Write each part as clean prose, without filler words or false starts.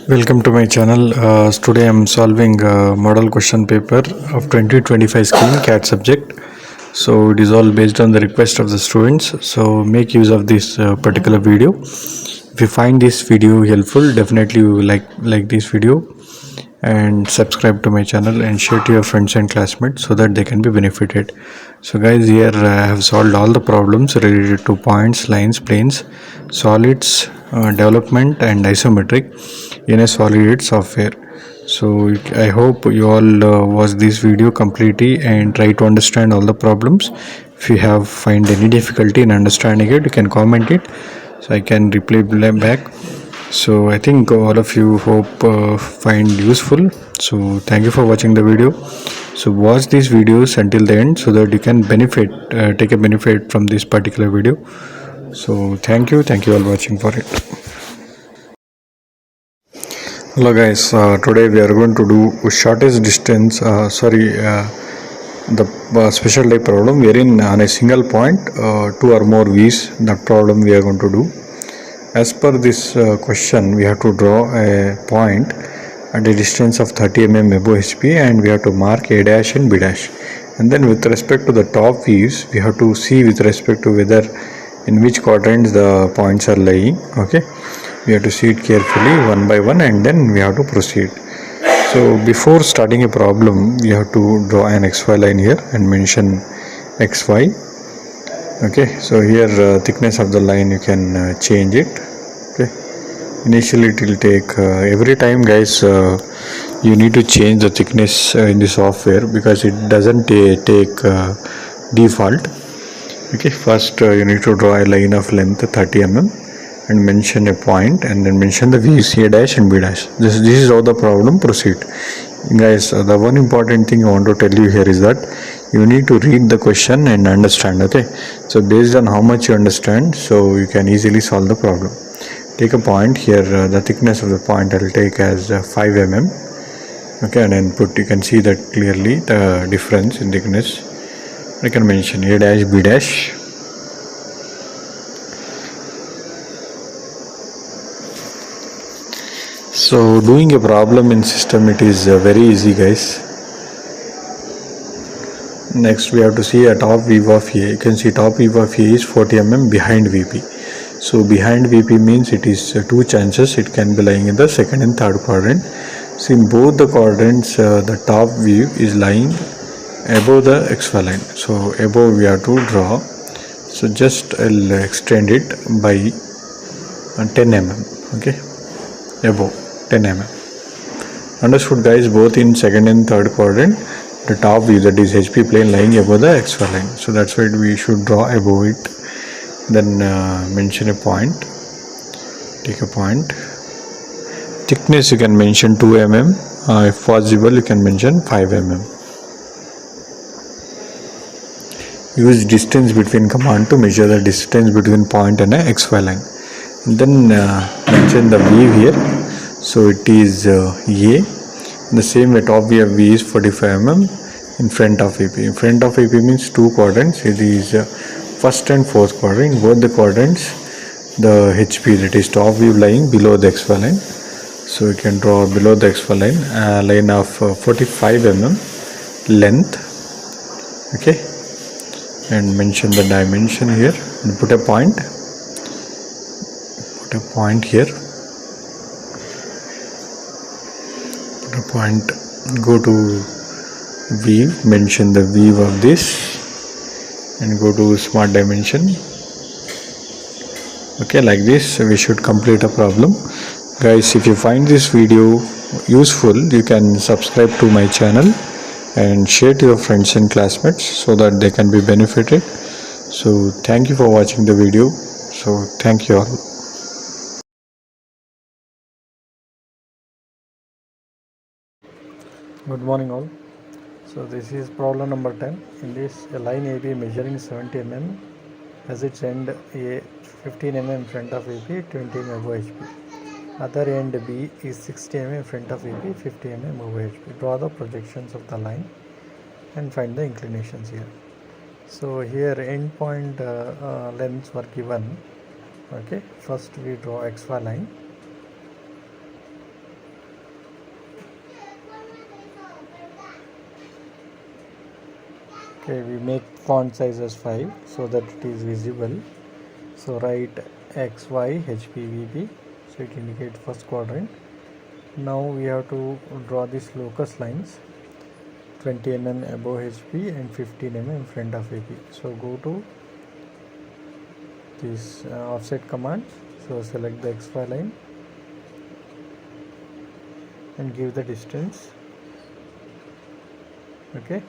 Welcome to my channel. Today I'm solving model question paper of 2025 scheme CAD subject. So it is all based on the request of the students. So make use of this particular video. If you find this video helpful, definitely you will like this video and subscribe to my channel and share to your friends and classmates so that they can be benefited. So guys, here I have solved all the problems related to points, lines, planes, solids, development and isometric in a solid software. So I hope you all watch this video completely and try to understand all the problems. If you have find any difficulty in understanding it, you can comment it so I can reply back. So I think all of you hope find useful. So thank you for watching the video. So watch these videos until the end so that you can benefit, take a benefit from this particular video. So thank you all watching for it. Hello guys, today we are going to do shortest distance, the special type problem wherein on a single point, two or more v's, that problem we are going to do. As per this question, we have to draw a point at a distance of 30 mm above HP and we have to mark A dash and B dash. And then with respect to the top views, we have to see with respect to whether in which quadrants the points are lying. Okay, we have to see it carefully one by one and then we have to proceed. So before starting a problem, we have to draw an XY line here and mention XY. Okay, so here thickness of the line you can change it. Okay, initially it will take every time guys you need to change the thickness in the software because it doesn't take default. Okay, first you need to draw a line of length 30 mm and mention a point and then mention the v's A dash and B dash. This is how the problem proceed. Guys, the one important thing I want to tell you here is that you need to read the question and understand. Okay, so based on how much you understand, so you can easily solve the problem. Take a point here, the thickness of the point I will take as 5 mm. Okay, and then you can see that clearly the difference in thickness. I can mention A dash, B dash. So doing a problem in system, it is very easy guys. Next we have to see a top view of A. You can see top view of A is 40 mm behind VP. So behind VP means it is two chances, it can be lying in the second and third quadrant. So in both the quadrants the top view is lying above the XY line. So above we have to draw. So just I'll extend it by 10 mm. Okay, above 10 mm. Understood guys? Both in second and third quadrant the top view, that is HP plane, lying above the XY line. So that's why we should draw above it. Then mention a point. Take a point. Thickness you can mention 2 mm. If possible you can mention 5 mm. Use distance between command to measure the distance between point and a XY line. And then mention the view here. So it is A. The same way top view of V is 45 mm in front of VP. In front of VP means two quadrants. It is first and fourth quadrant. In both the quadrants the HP, that is top view, lying below the XY line. So you can draw below the XY line line of 45 mm length. Okay, and mention the dimension here and put a point. Put a point here. Put a point. Go to view. Mention the view of this and go to smart dimension. Okay, like this we should complete a problem. Guys, if you find this video useful, you can subscribe to my channel and share to your friends and classmates so that they can be benefited. So thank you for watching the video. So thank you all. Good morning all. So this is problem number 10. In this, a line AB measuring 70 mm has its end A 15 mm in front of AP, 20 mm above HP. Other end B is 60 mm in front of AP, 50 mm above HP. Draw the projections of the line and find the inclinations here. So here end point lengths were given. Okay, first we draw XY line. Okay, we make font size as 5 so that it is visible. So write XY HPVP, so it indicates first quadrant. Now we have to draw these locus lines 20 mm above HP and 15 mm in front of AP. So go to this offset command. So select the XY line and give the distance. Okay,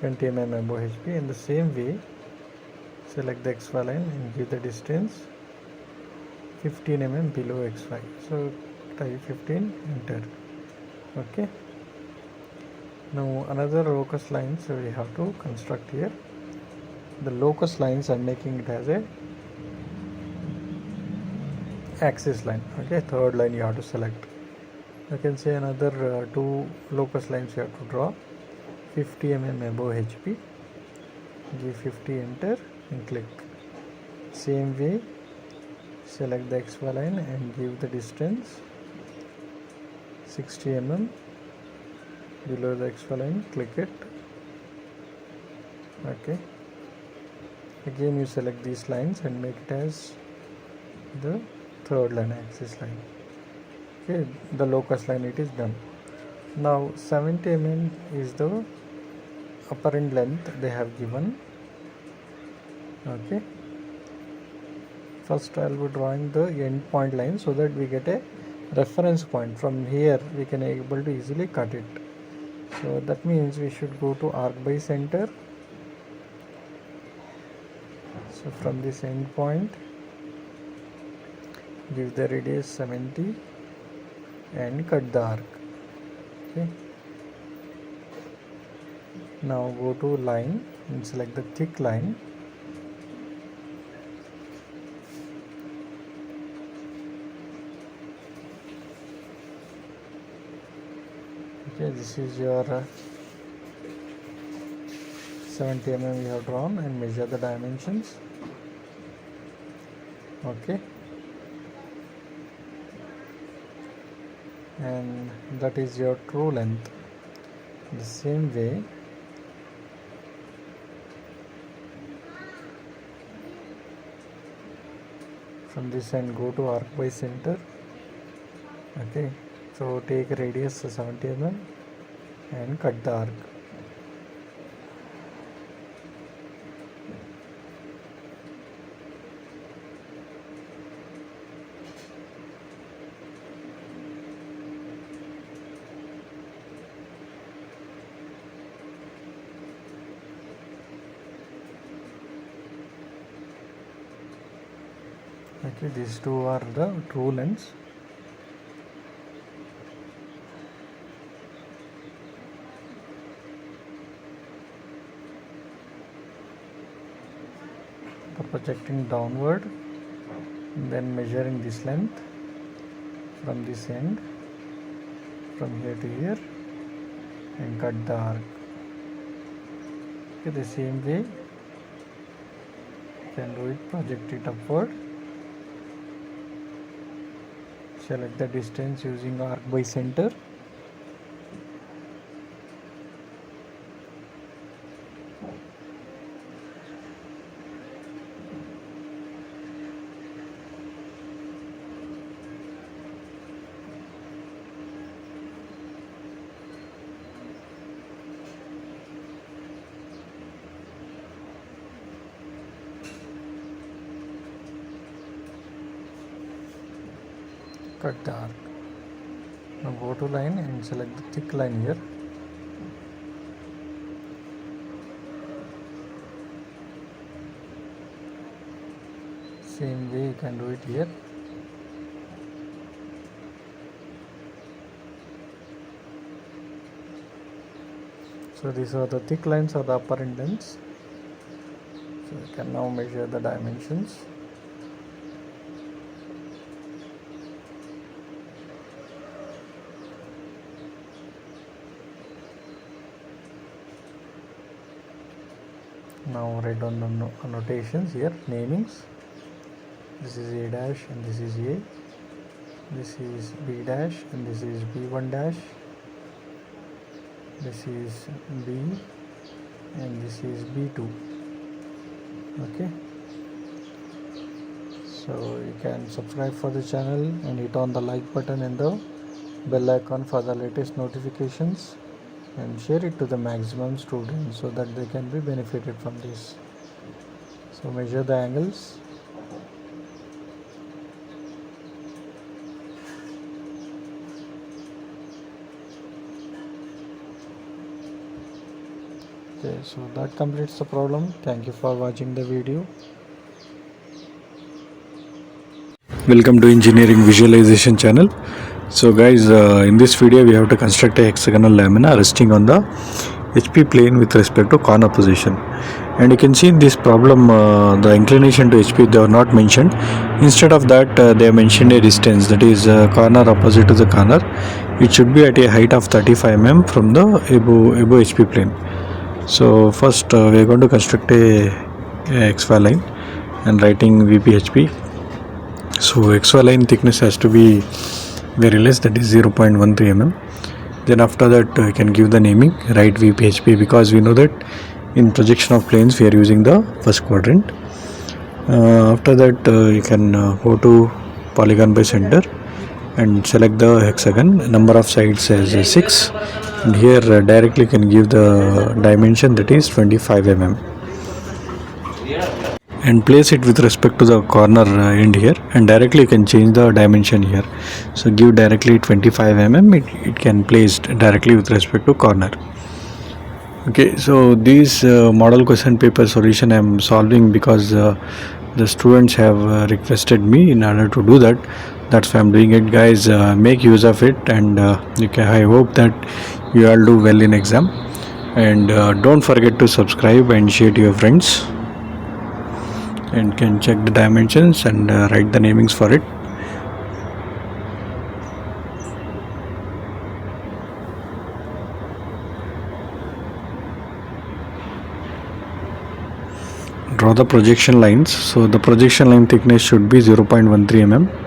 20 mm above HP. In the same way, select the XY line and give the distance 15 mm below XY. So type 15, enter. Okay. Now another locus line, so we have to construct here. The locus lines I'm making it as a axis line. Okay, third line you have to select. You can say another two locus lines you have to draw. 50 mm above HP. Give 50, enter and click. Same way, select the XY line and give the distance 60 mm below the XY line, click it. Okay, again you select these lines and make it as the third line, axis line. Okay, the locus line, it is done. Now 70 mm is the upper end length they have given. Okay, first I will be drawing the end point line so that we get a reference point. From here we can able to easily cut it. So that means we should go to arc by center. So from this end point, give the radius 70 and cut the arc. Okay. Now go to line and select the thick line. Okay, this is your 70 mm you have drawn, and measure the dimensions. Okay, and that is your true length. The same way, from this end go to arc by center. Okay, so take radius 70 mm and cut the arc. Okay, these two are the true lengths. Projecting downward, then measuring this length from this end, from here to here, and cut the arc. Okay, the same way you can do it. Project it upward, select the distance using arc by center. Cut the arc. Now go to line and select the thick line here. Same way you can do it here. So these are the thick lines of the upper end lengths. So you can now measure the dimensions. Now write down the annotations here, namings. This is A dash and this is A. This is B dash and this is B1 dash. This is B and this is B2. Okay, so you can subscribe for the channel and hit on the like button and the bell icon for the latest notifications, and share it to the maximum students so that they can be benefited from this. So measure the angles. Okay, so that completes the problem. Thank you for watching the video. Welcome to Engineering Visualization channel. So guys, in this video we have to construct a hexagonal lamina resting on the HP plane with respect to corner position. And you can see in this problem the inclination to HP they are not mentioned. Instead of that they have mentioned a distance, that is corner opposite to the corner. It should be at a height of 35 mm from the above HP plane. So first we are going to construct a XY line and writing VPHP. So XY line thickness has to be very less, that is 0.13 mm. Then after that you can give the naming, write VPHP, because we know that in projection of planes we are using the first quadrant. After that you can go to polygon by center and select the hexagon. Number of sides as 6, and here directly can give the dimension, that is 25 mm, and place it with respect to the corner end here, and directly you can change the dimension here. So give directly 25 mm, it can place directly with respect to corner. Okay, so these model question paper solution I am solving because the students have requested me in order to do that. That's why I'm doing it, guys. Make use of it, and I hope that you all do well in exam. And don't forget to subscribe and share to your friends, and can check the dimensions and write the namings for it. Draw the projection lines. So the projection line thickness should be 0.13 mm.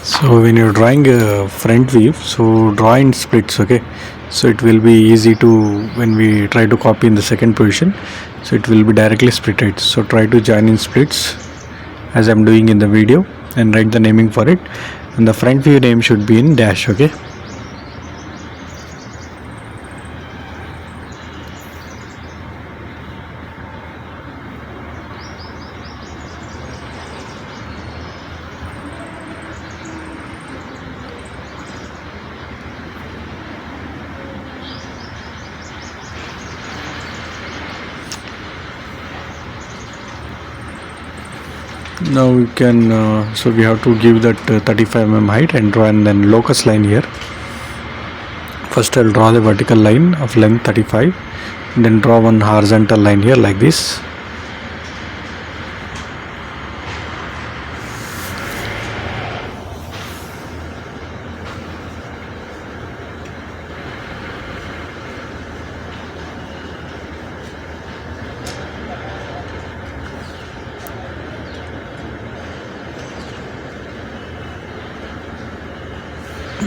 So when you're drawing a front view, so draw in splits, okay? So it will be easy to, when we try to copy in the second position, so it will be directly splitted. So try to join in splits as I'm doing in the video, and write the naming for it, and the front view name should be in dash, okay? Now we can so we have to give that 35 mm height and draw, and then locus line here. First I'll draw the vertical line of length 35, and then draw one horizontal line here like this.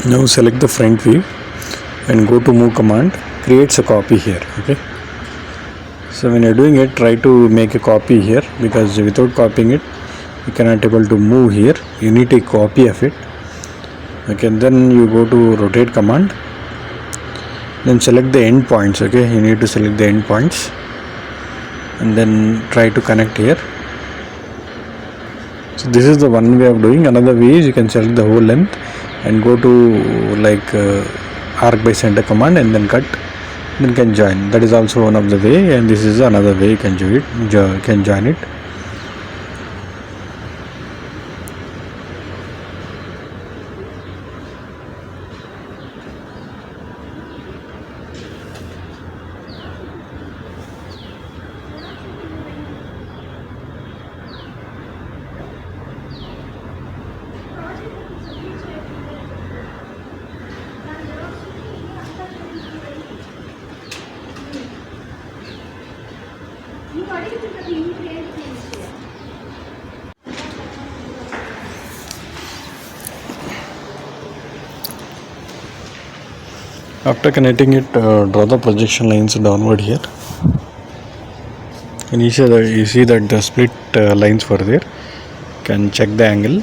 Now select the front view and go to move command, creates a copy here, okay? So when you're doing it, try to make a copy here, because without copying it you cannot able to move here. You need a copy of it, okay? Then you go to rotate command, then select the end points, okay? You need to select the end points and then try to connect here. So this is the one way of doing. Another way is you can select the whole length and go to like arc by center command and then cut, then can join. That is also one of the way, and this is another way you can join it. After connecting it, draw the projection lines downward here. And you see that the split lines were there. Can check the angle.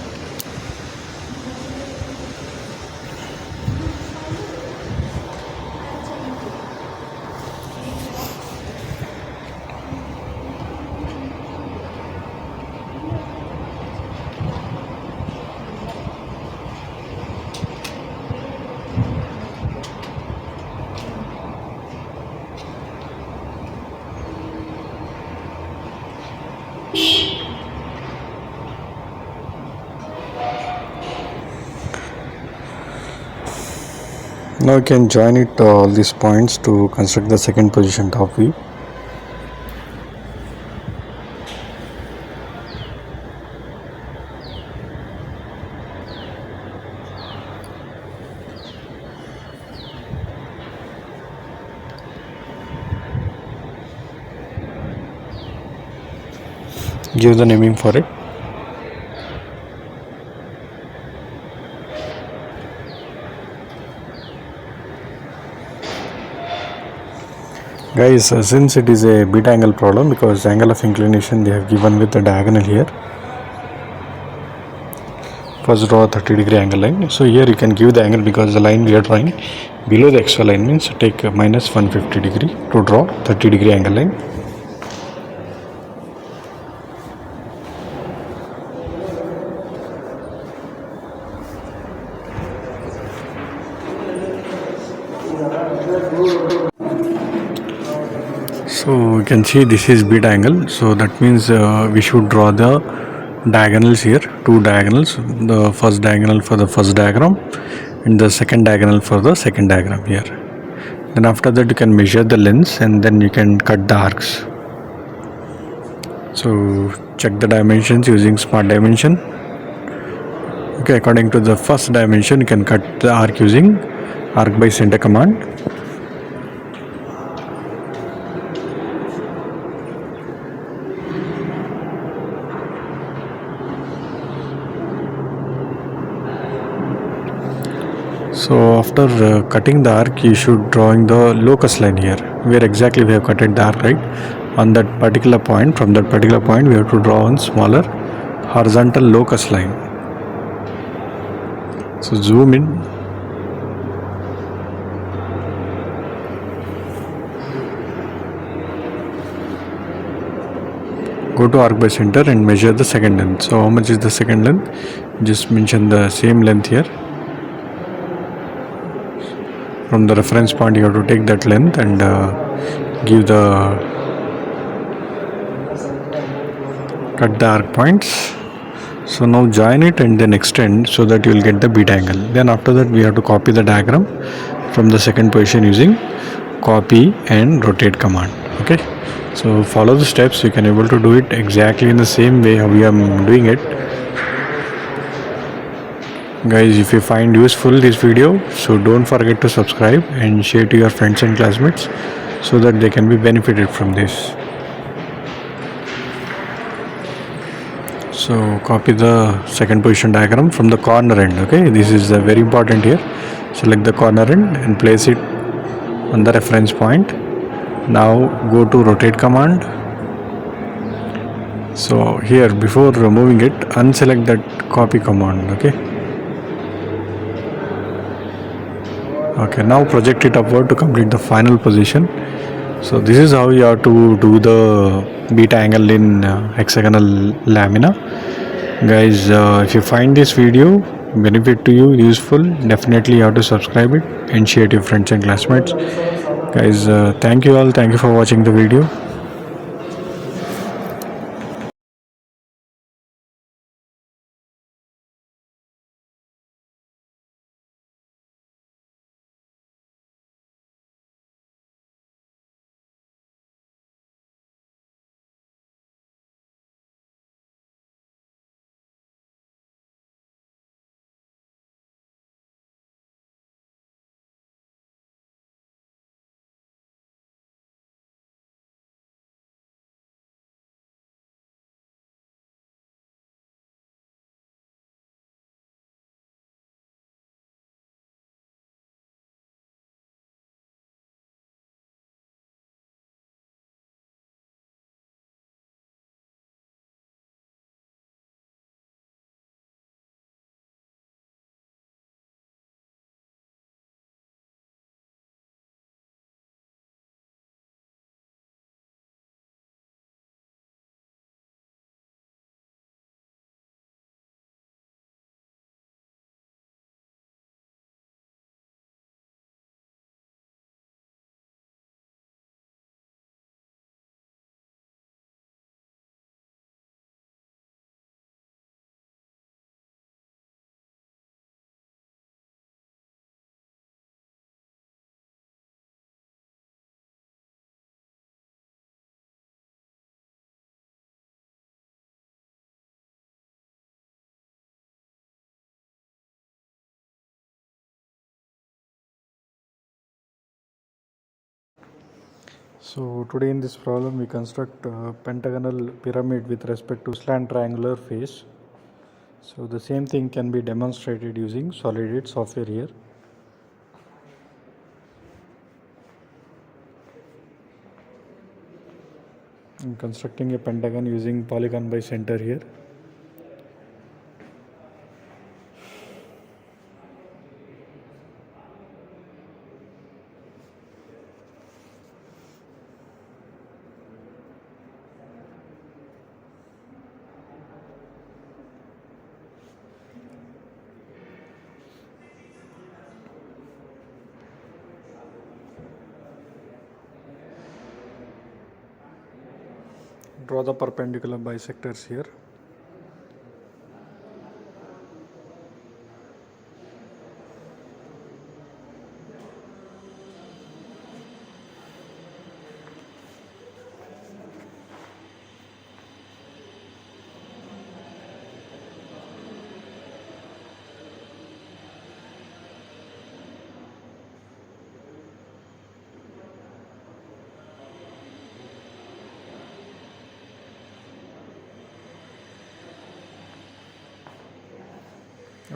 Now you can join it all these points to construct the second position top view. Give the naming for it. Guys, since it is a beta angle problem, because angle of inclination they have given with the diagonal here. First draw a 30-degree angle line. So here you can give the angle because the line we are drawing below the XY line means take minus 150 degree to draw 30-degree angle line. So you can see this is beta angle. So that means we should draw the diagonals here, two diagonals, the first diagonal for the first diagram and the second diagonal for the second diagram here. Then after that you can measure the lengths and then you can cut the arcs. So check the dimensions using smart dimension. Okay, according to the first dimension you can cut the arc using arc by center command. So after cutting the arc, you should drawing the locus line here, where exactly we have cutted the arc, right? On that particular point, from that particular point, we have to draw one smaller horizontal locus line. So zoom in. Go to arc by center and measure the second length. So how much is the second length? Just mention the same length here. From the reference point you have to take that length and give the cut the arc points. So now join it and then extend so that you will get the beta angle. Then after that we have to copy the diagram from the second position using copy and rotate command. Okay, so follow the steps. You can able to do it exactly in the same way how we are doing it. Guys, if you find useful this video, so don't forget to subscribe and share to your friends and classmates so that they can be benefited from this. So copy the second position diagram from the corner end. Okay, this is very important here. Select the corner end and place it on the reference point. Now go to rotate command. So here before removing it, unselect that copy command. Okay, now project it upward to complete the final position. So this is how you have to do the beta angle in hexagonal lamina. Guys, if you find this video benefit to you, useful, definitely you have to subscribe it and share to your friends and classmates. Guys, thank you all. Thank you for watching the video. So today in this problem we construct a pentagonal pyramid with respect to slant triangular face. So the same thing can be demonstrated using SolidIT software here. I'm constructing a pentagon using polygon by center here. Draw the perpendicular bisectors here.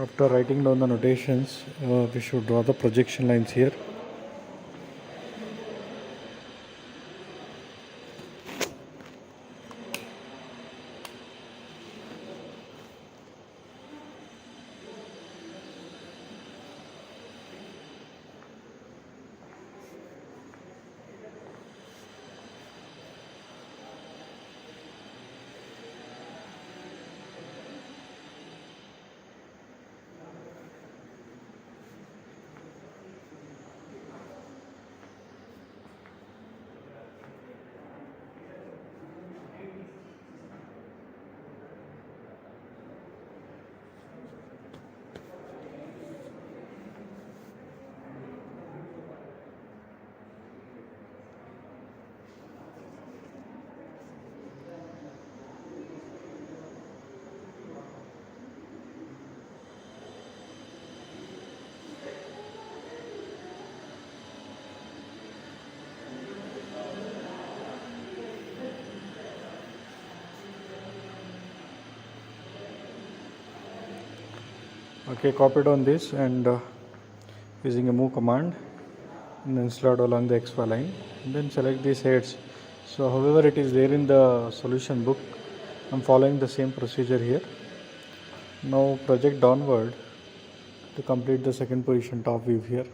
After writing down the notations, we should draw the projection lines here. Okay, copy down this and using a move command, and then slide along the XY line, and then select these heads. So however it is there in the solution book, I'm following the same procedure here. Now project downward to complete the second position top view here.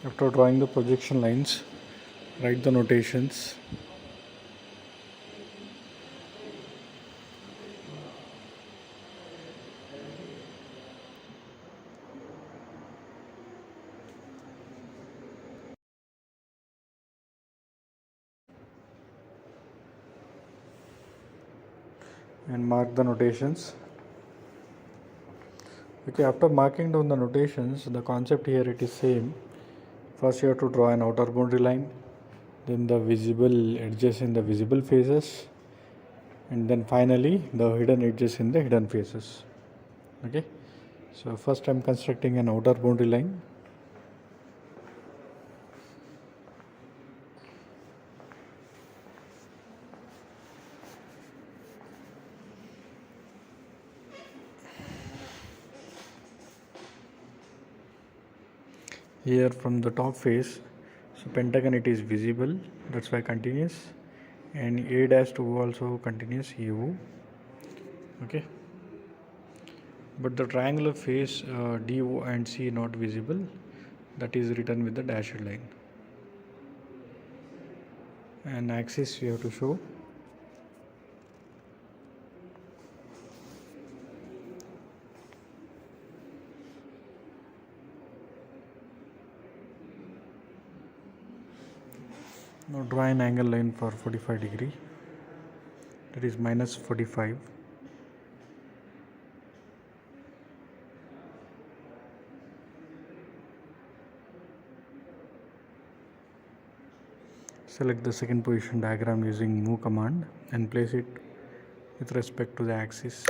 After drawing the projection lines, write the notations. And mark the notations. Okay, after marking down the notations, the concept here it is same. First you have to draw an outer boundary line, then the visible edges in the visible faces, and then finally the hidden edges in the hidden faces. Okay, so first I'm constructing an outer boundary line. Here from the top face, so pentagon it is visible, that's why continuous, and A dash to also continuous EU. Okay, but the triangular face DO and C not visible, that is written with the dashed line. And axis we have to show. Now draw an angle line for 45 degree, that is minus 45. Select the second position diagram using move command and place it with respect to the axis.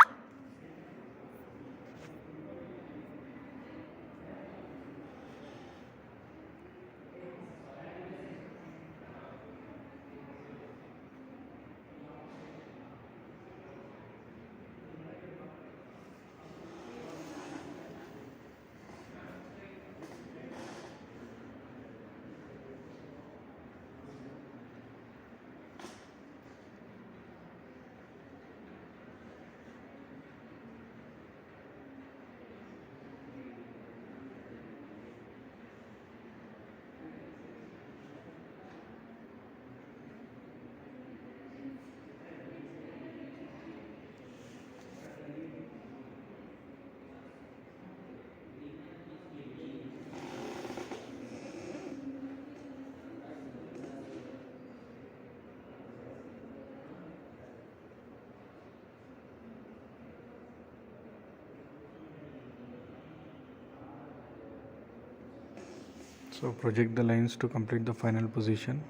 So project the lines to complete the final position.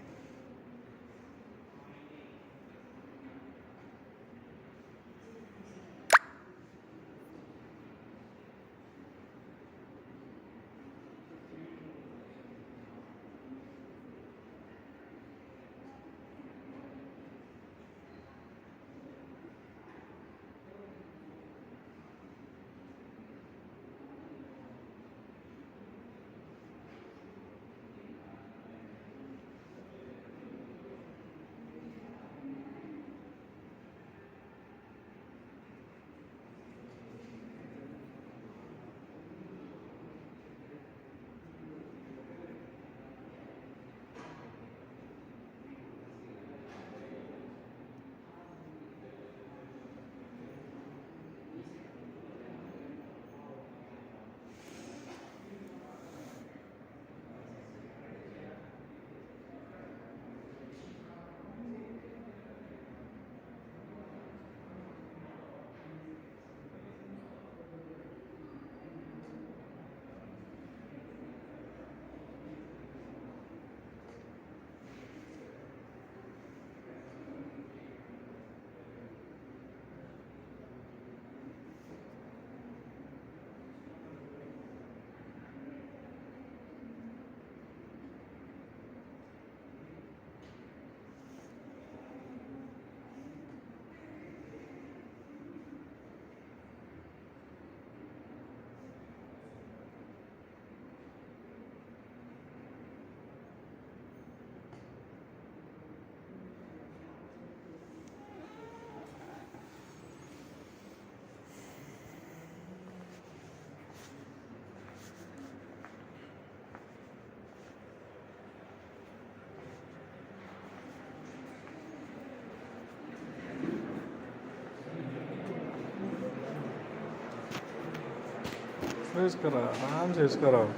इसका आराम से इसका रहो.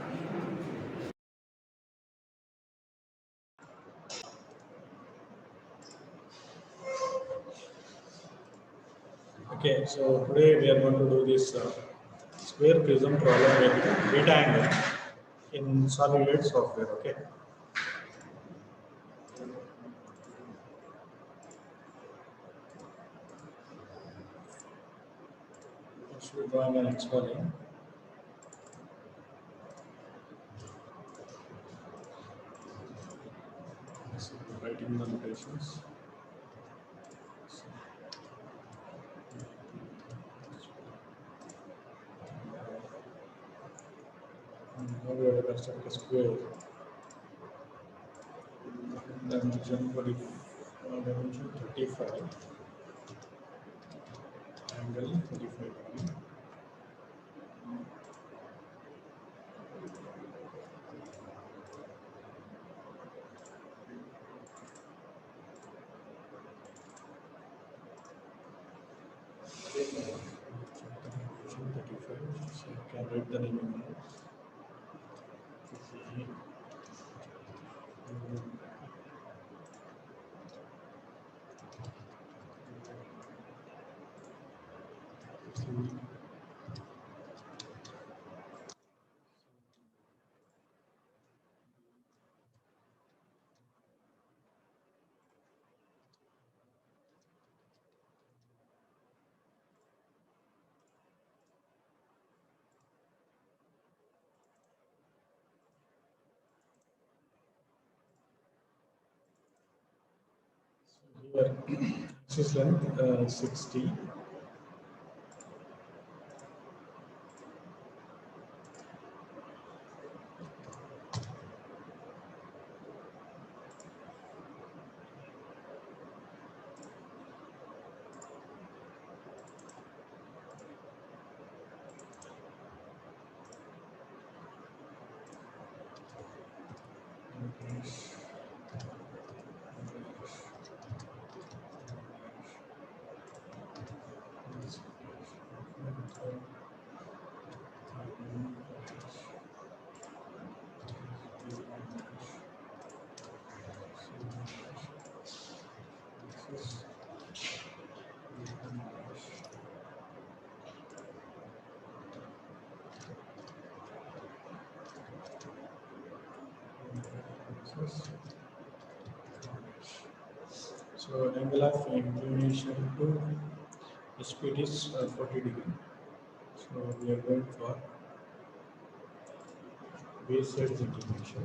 Okay, so today we are going to do this square prism problem with beta angle in solid software. Okay. First we draw an exponent. So writing the notations. Now we have to construct a square. Dimension 35, angle 35 degree. So you can write the name in Here, axis length 60. So angle of inclination to the speed is 40 degree. So we are going for base side inclination.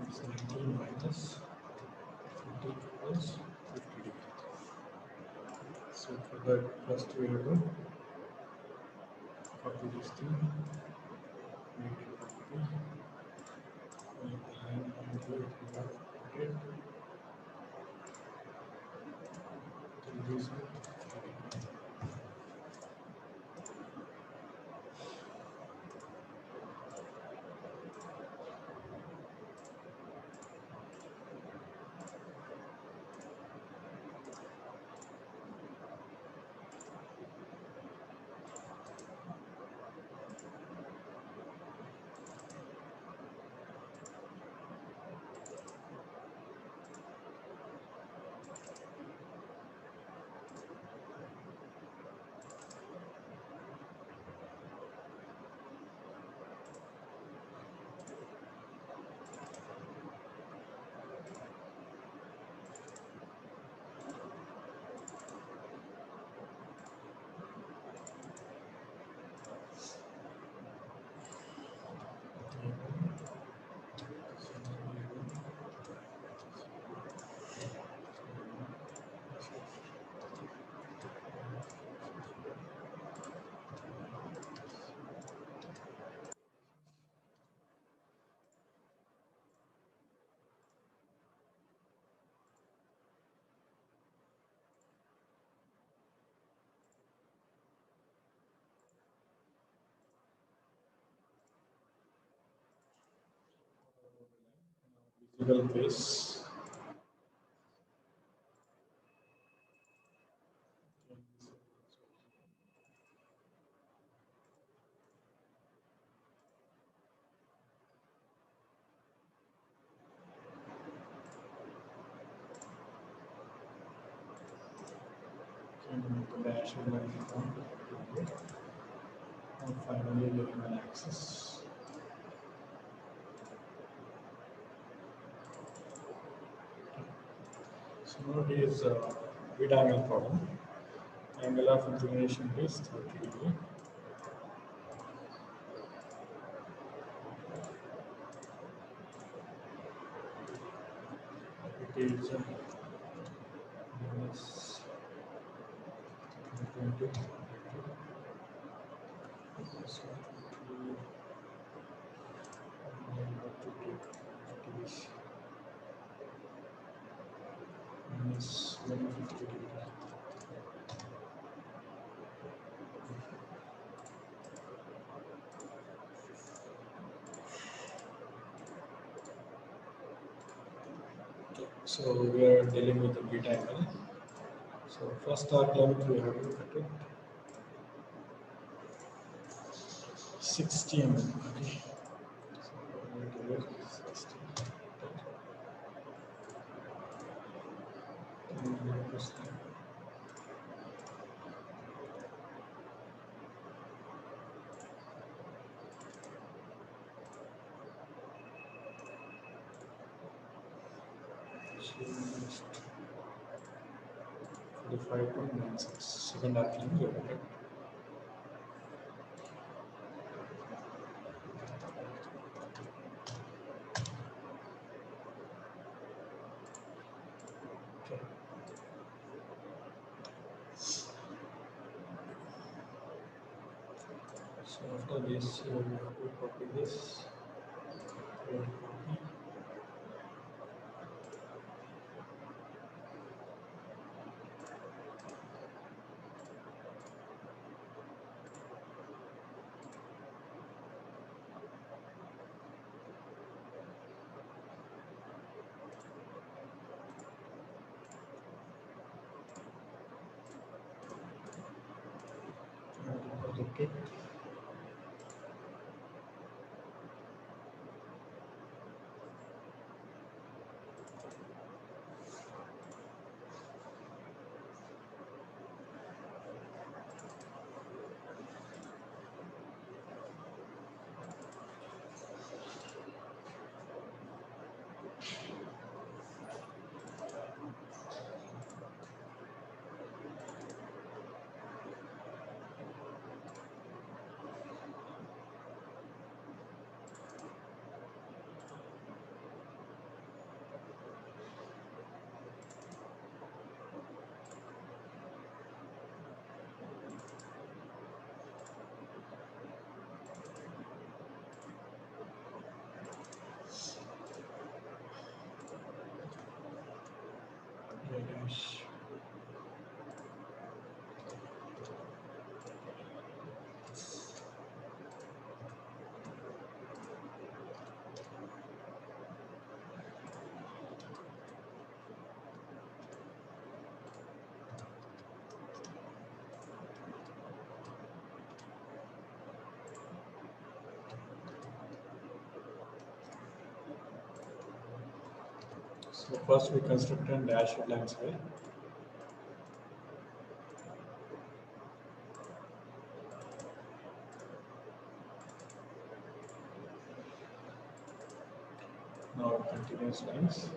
It's 19 minus 50 equals 50 degree. So for that, first we have to copy this thing, make it copy, and the line point here we have put it to this one. Single base. The dash line and finally the human axis. So now it is a bit angle problem. Angle of inclination is 30 degree. It is minus 20. So minus 150 degree. So we are dealing with the beta angle. So first arc length we have to cut it 60 mm. Okay. So we have to 60. Next 45.96 second half right? Okay. So after this, we have to copy this. Copy. Okay. Dash. So first we construct a dash lines, right? Now continuous lines.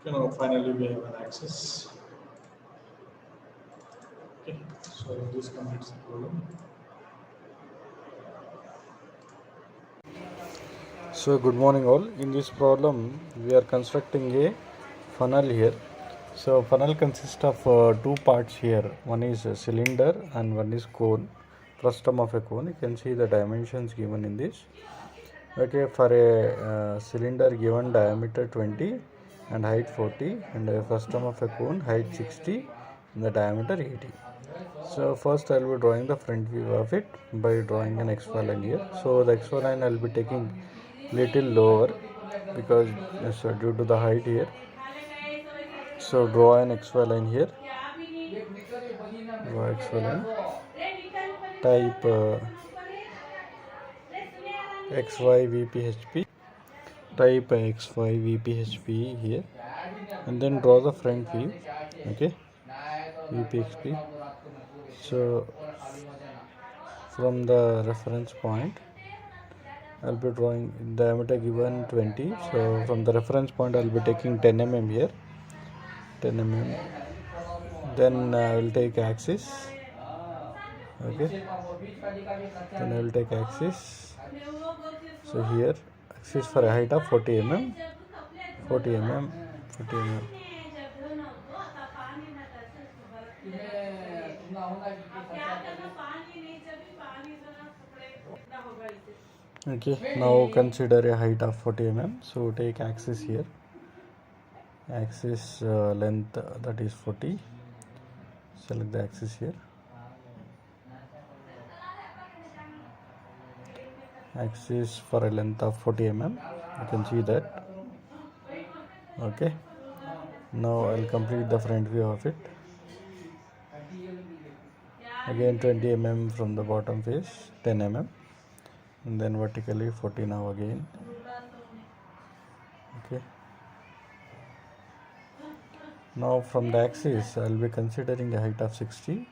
Okay, now finally we have an axis. Okay, so this completes the problem. So good morning all. In this problem we are constructing a funnel here. So funnel consists of two parts here. One is a cylinder and one is cone, frustum of a cone. You can see the dimensions given in this. Okay, for a cylinder given diameter 20 and height 40 and a frustum of a cone height 60 and the diameter 80. So first I will be drawing the front view of it by drawing an XY line here. So the XY line I will be taking little lower because due to the height here. So draw an XY line here. Draw XY line. Type XY VPHP. Type XY VPHP here and then draw the front view. Okay, VPHP. So from the reference point I'll be drawing diameter given 20. So from the reference point I'll be taking 10 mm here, 10 mm. Then I will take axis. Okay, then I will take axis. So here axis for a height of 40 mm, 40 mm, 40 mm. Okay, now consider a height of 40 mm. So take axis here, axis length that is 40. Select the axis here, axis for a length of 40 mm. You can see that. Okay, now I'll complete the front view of it. Again 20 mm from the bottom face, 10 mm, and then vertically 40 now again. Now from the axis I will be considering a height of 60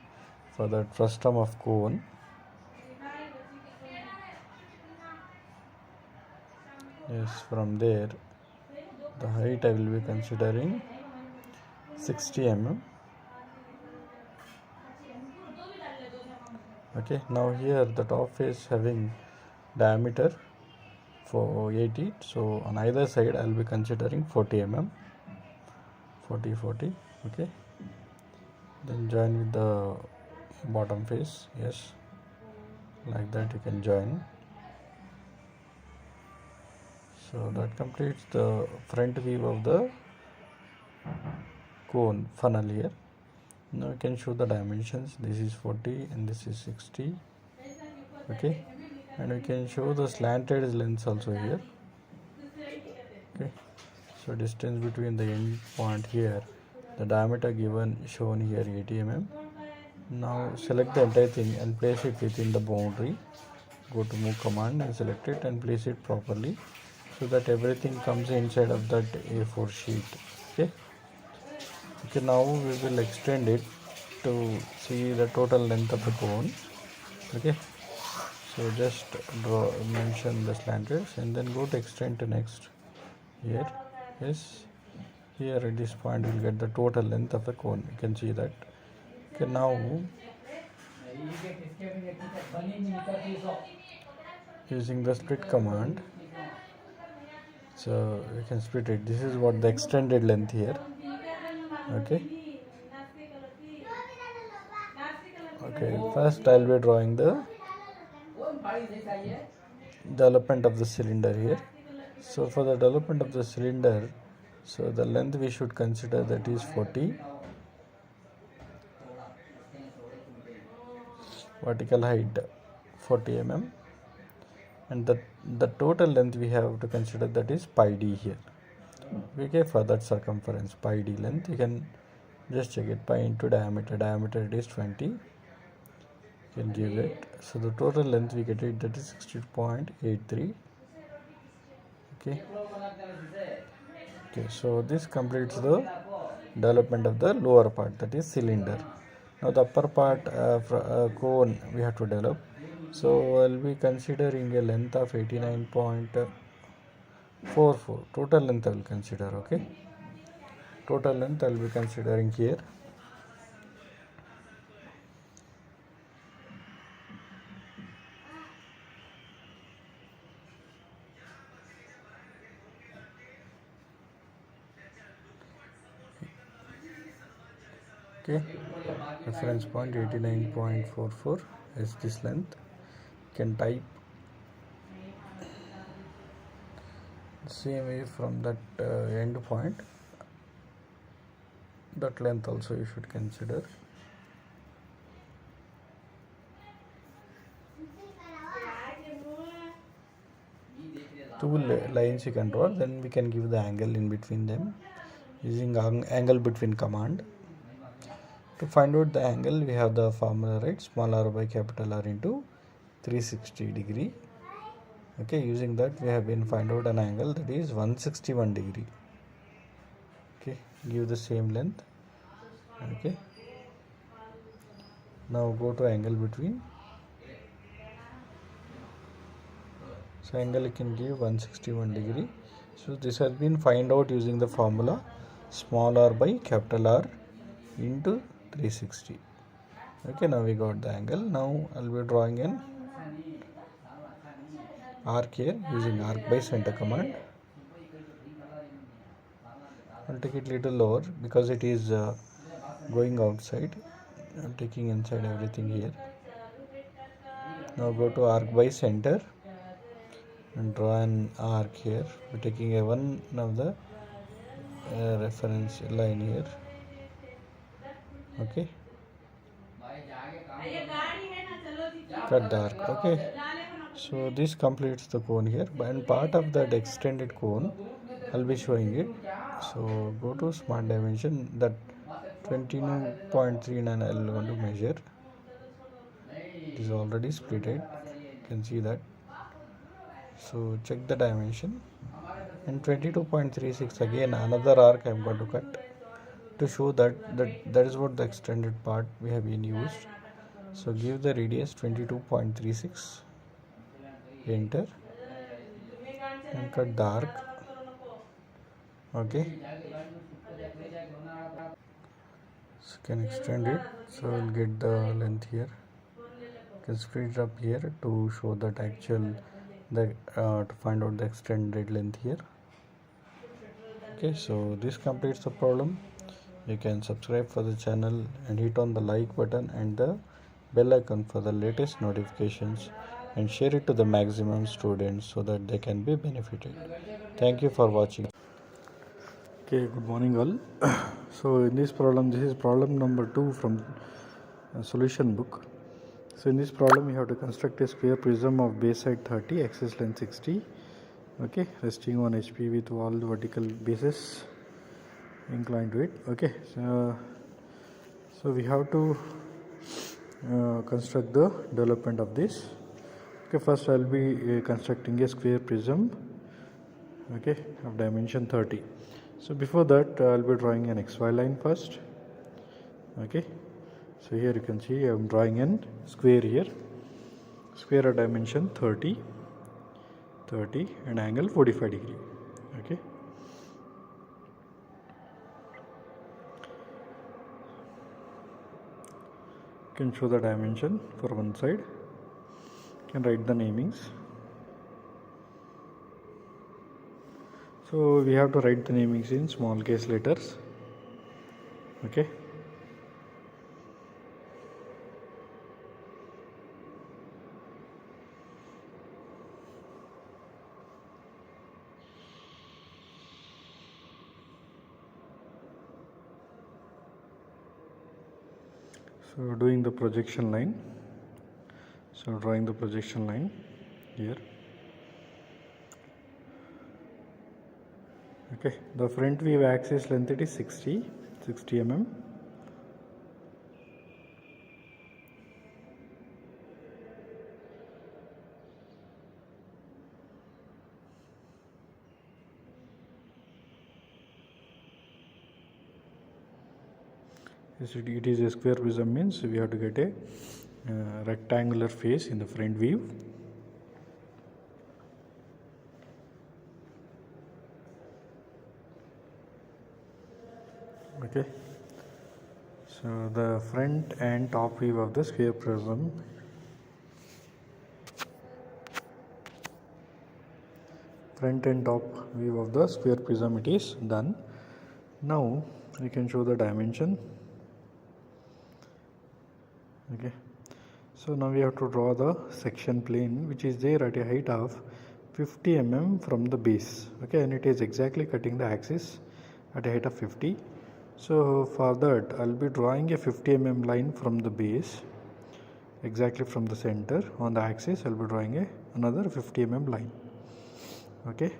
for the frustum of cone. Yes, from there the height I will be considering 60 mm. Okay, now here the top face having diameter for 80, so on either side I will be considering 40 mm, 40. Okay, then join with the bottom face. Yes, like that you can join. So that completes the front view of the cone funnel here. Now you can show the dimensions. This is 40 and this is 60. Okay, and we can show the slanted lengths also here. Okay, so distance between the end point here, the diameter given shown here 80 mm. Now select the entire thing and place it within the boundary. Go to move command and select it and place it properly so that everything comes inside of that A4 sheet. Okay, now we will extend it to see the total length of the cone. Okay, so just mention the slanters and then go to extend to next. Here, yes, here at this point we'll get the total length of the cone. You can see that. Okay, now using the split command, so we can split it. This is what the extended length here. Okay, first I'll be drawing the development of the cylinder here. So for the development of the cylinder, so the length we should consider, that is 40, vertical height 40 mm, and the total length we have to consider, that is pi d here. Okay, for that circumference pi d length, you can just check it. Pi into diameter it is 20. You can give it. So the total length we get it, that is 60.83. Okay, so this completes the development of the lower part, that is cylinder. Now the upper part cone we have to develop. So I'll be considering a length of 89.44. Total length I will consider. Okay, total length I will be considering here. Okay, reference point 89.44 is this length. You can type the same way from that end point. That length also you should consider. Two lines you can draw, then we can give the angle in between them using angle between command. To find out the angle, we have the formula, right? Small r by capital R into 360 degree. Okay, using that we have been find out an angle, that is 161 degree. Okay, give the same length. Okay, now go to angle between. So angle you can give 161 degree. So this has been find out using the formula small r by capital R into 360. Okay, now we got the angle. Now I'll be drawing an arc here using arc by center command. I'll take it little lower because it is going outside. I'm taking inside everything here. Now go to arc by center and draw an arc here. We're taking a one of the reference line here. Okay, cut the arc. Okay, so this completes the cone here, and part of that extended cone I'll be showing it. So go to smart dimension, that 22.39 I'm going to measure. It is already splitted, you can see that. So check the dimension, and 22.36 again another arc I'm going to cut. to show that is what the extended part we have been used. So give the radius 22.36, enter, and cut the arc. Okay, so can extend it, so we'll get the length here. You can split it up here to show that actual to find out the extended length here. Okay, so this completes the problem. You can subscribe for the channel and hit on the like button and the bell icon for the latest notifications, and share it to the maximum students so that they can be benefited. Thank you for watching. Okay, good morning all. So in this problem, this is problem number 2 from solution book. So in this problem, you have to construct a square prism of base side 30, axis length 60. Okay, resting on HP with all the vertical bases inclined to it. Okay, so we have to construct the development of this. Okay, first I'll be constructing a square prism, okay, of dimension 30. So before that, I'll be drawing an XY line first. Okay, so here you can see I'm drawing a square here, square of dimension 30 and angle 45 degree. Okay, you can show the dimension for one side, you can write the namings. So we have to write the namings in small case letters. Okay, so doing the projection line, so drawing the projection line here. Okay, the front view axis length it is 60 mm. Yes, it is a square prism, means we have to get a rectangular face in the front view. Okay, so the front and top view of the square prism, front and top view of the square prism, it is done. Now we can show the dimension. Okay, so now we have to draw the section plane which is there at a height of 50 mm from the base. Okay, and it is exactly cutting the axis at a height of 50. So for that I'll be drawing a 50 mm line from the base, exactly from the center on the axis. I'll be drawing another 50 mm line. Okay,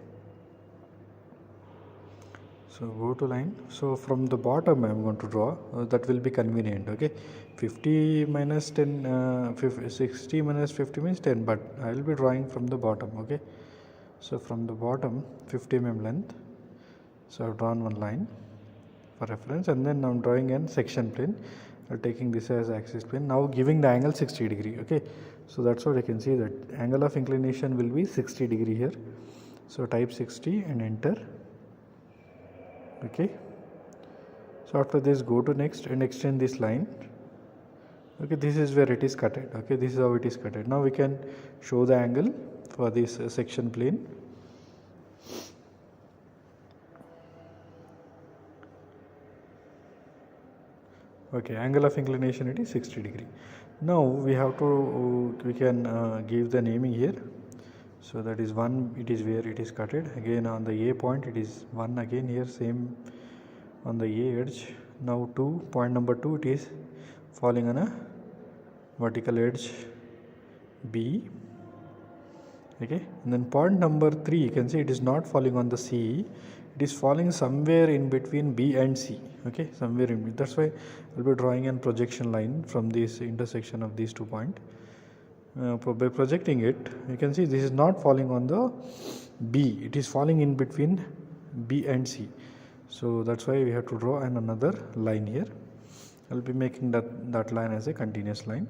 so go to line. So from the bottom I am going to draw, that will be convenient. Okay, 50 minus 10, 60 minus 50 means 10, but I will be drawing from the bottom. Okay, so from the bottom 50 mm length, so I have drawn one line for reference, and then I am drawing a section plane, taking this as axis plane, now giving the angle 60 degree. Okay, so that's what I can see, that angle of inclination will be 60 degree here. So type 60 and enter. Okay, so after this go to next and extend this line. Okay, this is where it is cutted. Okay, this is how it is cutted. Now we can show the angle for this section plane. Okay, angle of inclination it is 60 degree. Now we have to we can give the naming here. So that is 1, it is where it is cutted. Again on the A point it is 1, again here same on the A edge. Now 2, point number 2, it is falling on a vertical edge B. Okay, and then point number 3, you can see it is not falling on the C, it is falling somewhere in between B and C. Okay, somewhere in between. That's why I'll be drawing a projection line from this intersection of these 2 points. By projecting it, you can see this is not falling on the B, it is falling in between B and C. So that's why we have to draw another line here. I'll be making that line as a continuous line.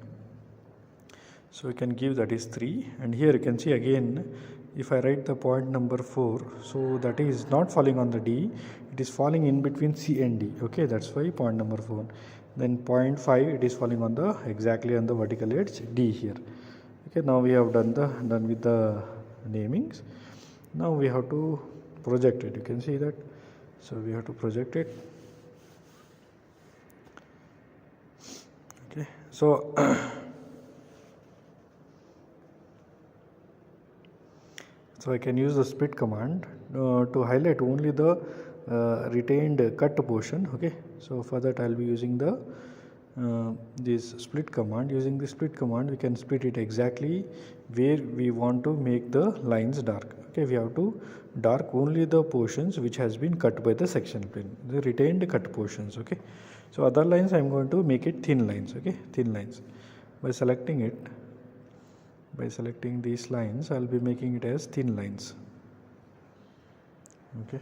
So we can give that is 3, and here you can see again, if I write the point number 4, so that is not falling on the D, it is falling in between C and D. Okay, that's why point number 4. Then point 5, it is falling on the exactly on the vertical edge D here. Okay, now we have done with the namings. Now we have to project it. You can see that. So we have to project it. Okay, so so I can use the split command to highlight only the retained cut portion. Okay, so for that I'll be using the this split command. Using the split command, we can split it exactly where we want to make the lines dark. Okay, we have to dark only the portions which has been cut by the section plane, the retained cut portions. Okay, so other lines I'm going to make it thin lines. Okay, thin lines. By selecting these lines, I'll be making it as thin lines. Okay.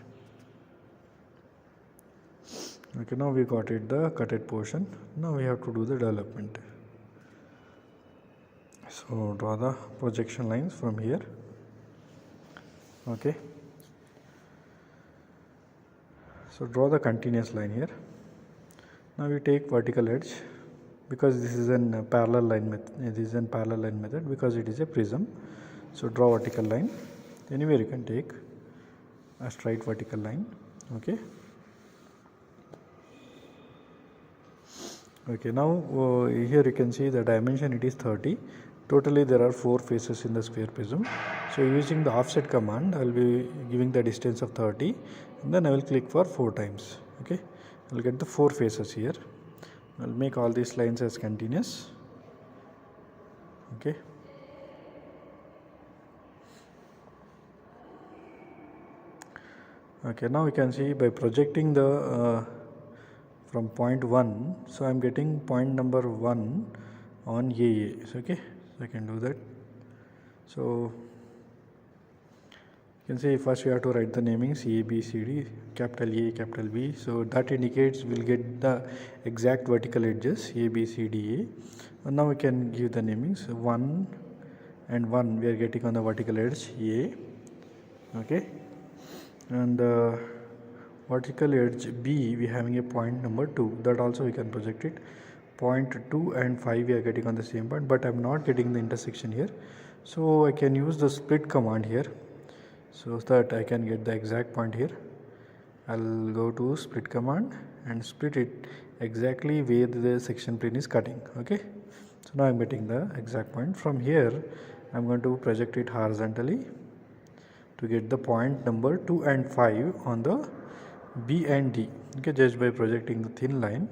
Okay, now we got it, the cutted portion. Now we have to do the development. So draw the projection lines from here. Okay. So draw the continuous line here. Now we take vertical edge, because this is an parallel line method, because it is a prism. So draw vertical line. Anywhere you can take a straight vertical line. Okay. Okay, now here you can see the dimension, it is 30. Totally there are 4 faces in the sphere prism. So using the offset command, I will be giving the distance of 30, and then I will click for 4 times. Okay, I will get the 4 faces here. I will make all these lines as continuous. Okay. Okay, now we can see by projecting the from point 1, so I am getting point number 1 on AA. So, okay, so I can do that. So you can say first we have to write the namings A, B, C, D, capital A, capital B. So that indicates we'll get the exact vertical edges A, B, C, D, A. And now we can give the namings 1 and 1 we are getting on the vertical edge A. Okay, and vertical edge B we having a point number 2, that also we can project it. Point 2 and 5 we are getting on the same point, but I am not getting the intersection here. So I can use the split command here, so that I can get the exact point here. I'll go to split command and split it exactly where the section plane is cutting. Okay, so now I'm getting the exact point. From here I'm going to project it horizontally to get the point number 2 and 5 on the B and D. Okay, just by projecting the thin line.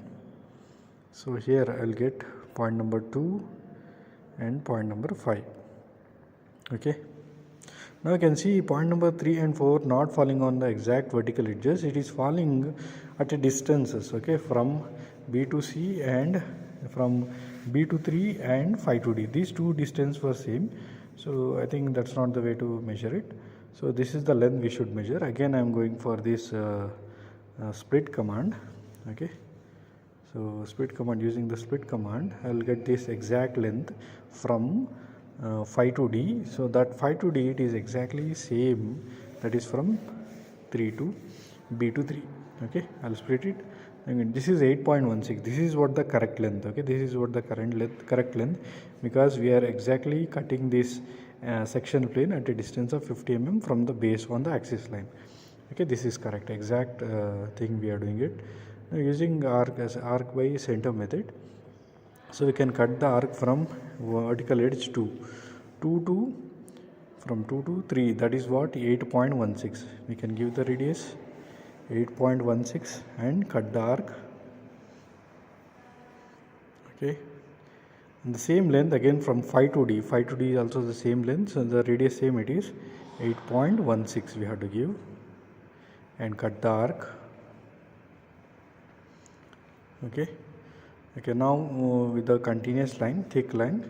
So here I'll get point number 2 and point number 5. Okay, now you can see point number 3 and 4 not falling on the exact vertical edges, it is falling at a distances. Okay, from B to C and from B to 3 and 5 to D. These two distances were same, so I think that's not the way to measure it. So this is the length we should measure. Again I am going for this split command. Okay, so split command, using the split command I will get this exact length from 5 to D. So that 5 to D, it is exactly same, that is from 3 to B to 3. Okay, I will split it. I mean, this is 8.16. This is what the correct length. Okay, this is what the correct length, because we are exactly cutting this section plane at a distance of 50 mm from the base on the axis line. Okay, this is correct, exact thing we are doing it. Now using arc as arc by center method, so we can cut the arc from vertical edge 2 to from 2 to 3, that is what 8.16. we can give the radius 8.16 and cut the arc. Okay, and the same length again from 5 to D. 5 to D is also the same length, so the radius same, it is 8.16 we have to give and cut the arc. Okay, okay, now with the continuous line, thick line,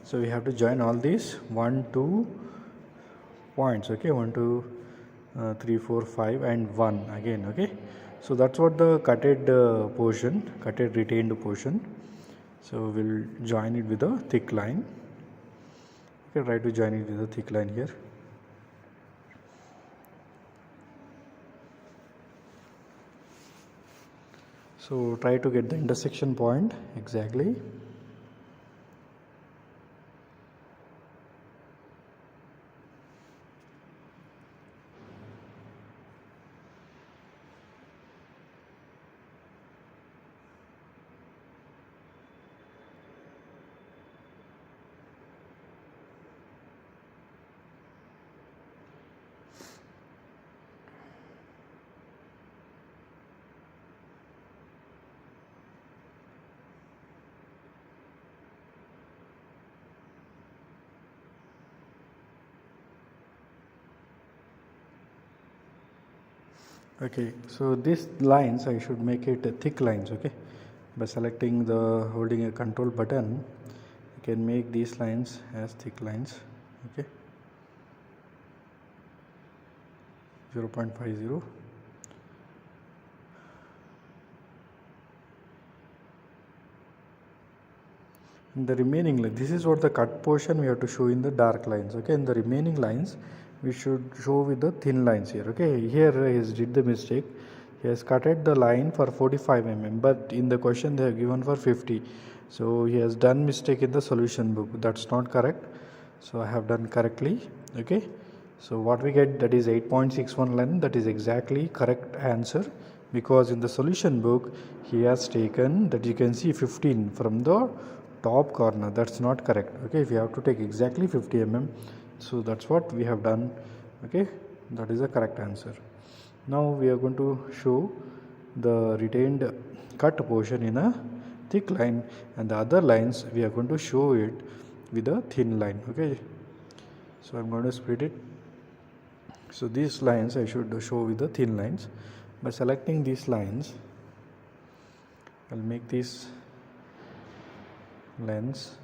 so we have to join all these 1, 2 points. Okay, 1, 2, 3, 4, 5 and 1 again. Okay, So that's what the cutted cutted retained portion. So we'll join it with a thick line. Okay, try to join it with a thick line here. So try to get the intersection point exactly. Okay, so these lines I should make it thick lines. Okay, by selecting the holding a control button, you can make these lines as thick lines. Okay, 0.50. And the remaining line, this is what the cut portion we have to show in the dark lines. Okay, and the remaining lines we should show with the thin lines here. Okay, here he has did the mistake. He has cutted the line for 45 mm, but in the question they have given for 50. So he has done mistake in the solution book. That's not correct. So I have done correctly. Okay, so what we get, that is 8.61 length. That is exactly correct answer, because in the solution book he has taken, that you can see, 15 from the top corner. That's not correct. Okay, if you have to take exactly 50 mm, so that's what we have done. Okay, that is the correct answer. Now we are going to show the retained cut portion in a thick line, and the other lines we are going to show it with a thin line. Okay, so I'm going to split it. So these lines I should show with the thin lines. By selecting these lines, I'll make these lines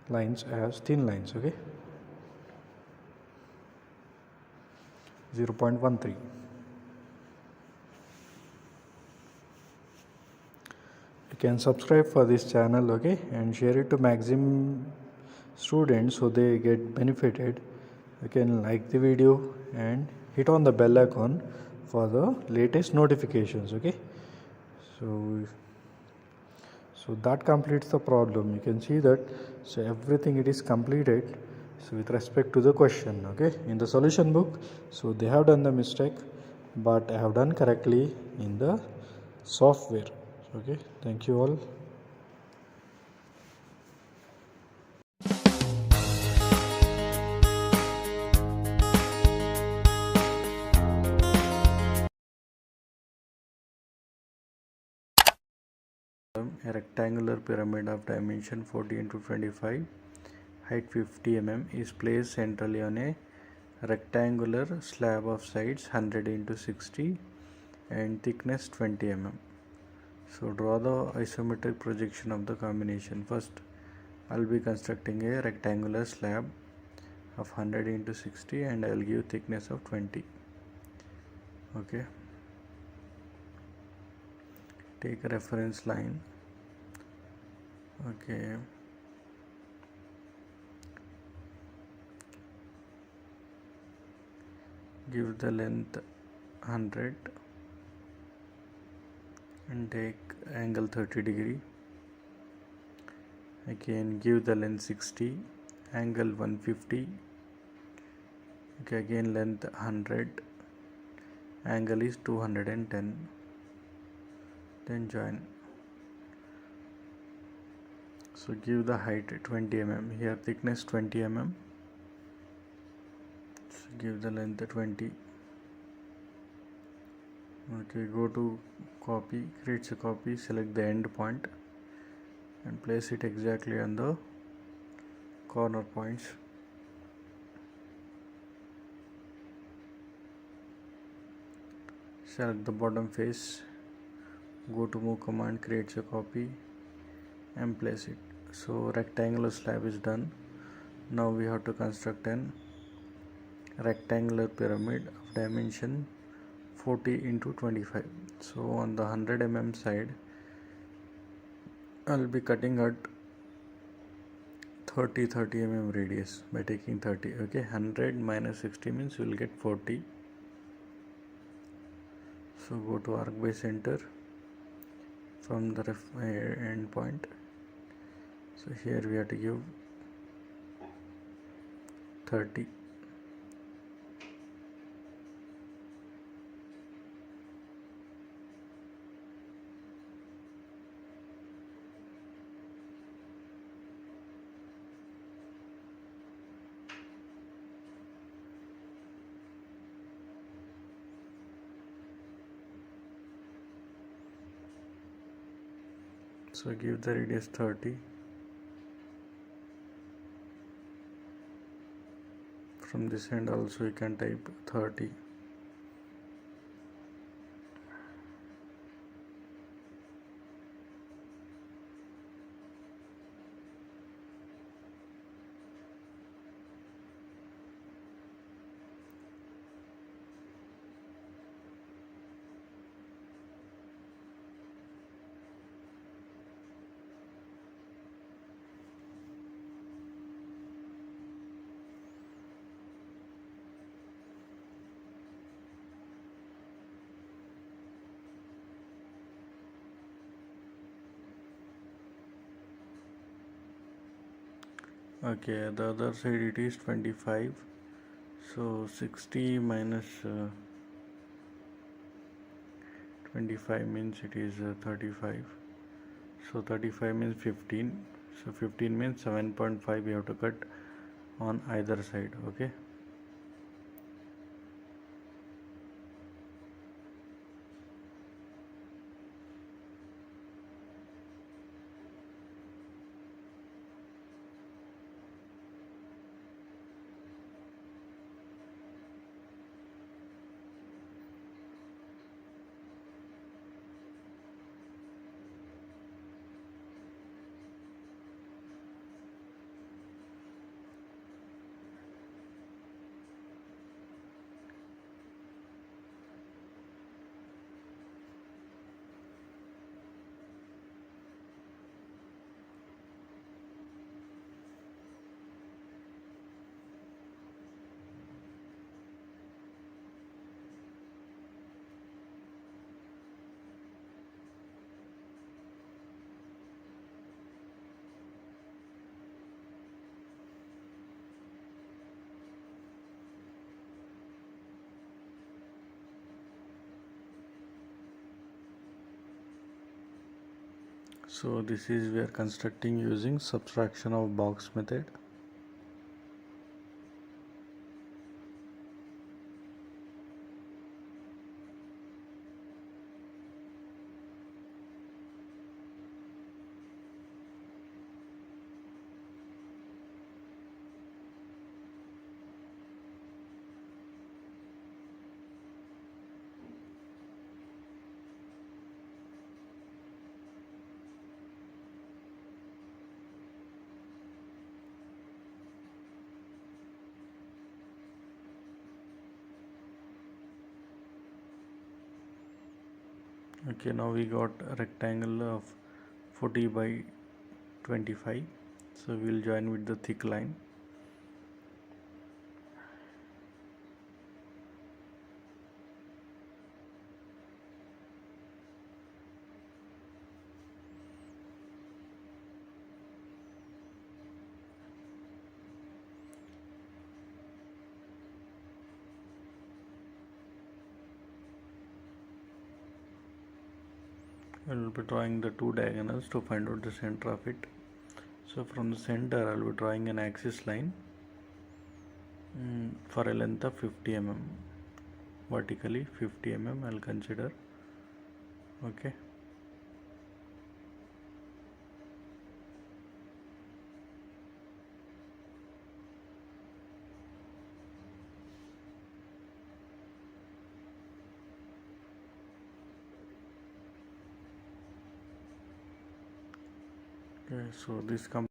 as thin lines. Okay, 0.13. You can subscribe for this channel, okay, and share it to maximum students so they get benefited. You can like the video and hit on the bell icon for the latest notifications. Okay, so that completes the problem. You can see that, so everything it is completed. So with respect to the question, okay, in the solution book, so they have done the mistake, but I have done correctly in the software. Okay, thank you all. A rectangular pyramid of dimension 40 into 25, height 50 mm is placed centrally on a rectangular slab of sides 100 into 60 and thickness 20 mm. So draw the isometric projection of the combination. First, I'll be constructing a rectangular slab of 100 into 60 and I'll give thickness of 20. Okay, take a reference line. Okay, give the length 100 and take angle 30 degree. Again give the length 60, angle 150. Okay, again length 100, angle is 210. Then join. So give the height 20 mm, here thickness 20 mm. So give the length 20. Okay, go to copy, creates a copy, select the end point and place it exactly on the corner points. Select the bottom face, go to move command, creates a copy and place it. So rectangular slab is done. Now we have to construct an rectangular pyramid of dimension 40 into 25. So on the 100 mm side I'll be cutting at 30 mm radius by taking 30. Okay, 100 minus 60 means you will get 40. So go to arc by center from the end point. So here we have to give 30. So give the radius 30. From this end also you can type 30. Okay, the other side it is 25. So 60 minus 25 means it is 35. So 35 means 15. So 15 means 7.5 we have to cut on either side. Okay. So this is we are constructing using subtraction of box method. Okay, now we got a rectangle of 40 by 25. So we will join with the thick line. I will be drawing the two diagonals to find out the center of it. So from the center I will be drawing an axis line for a length of 50 mm. Vertically 50 mm I will consider. Okay. Okay, so this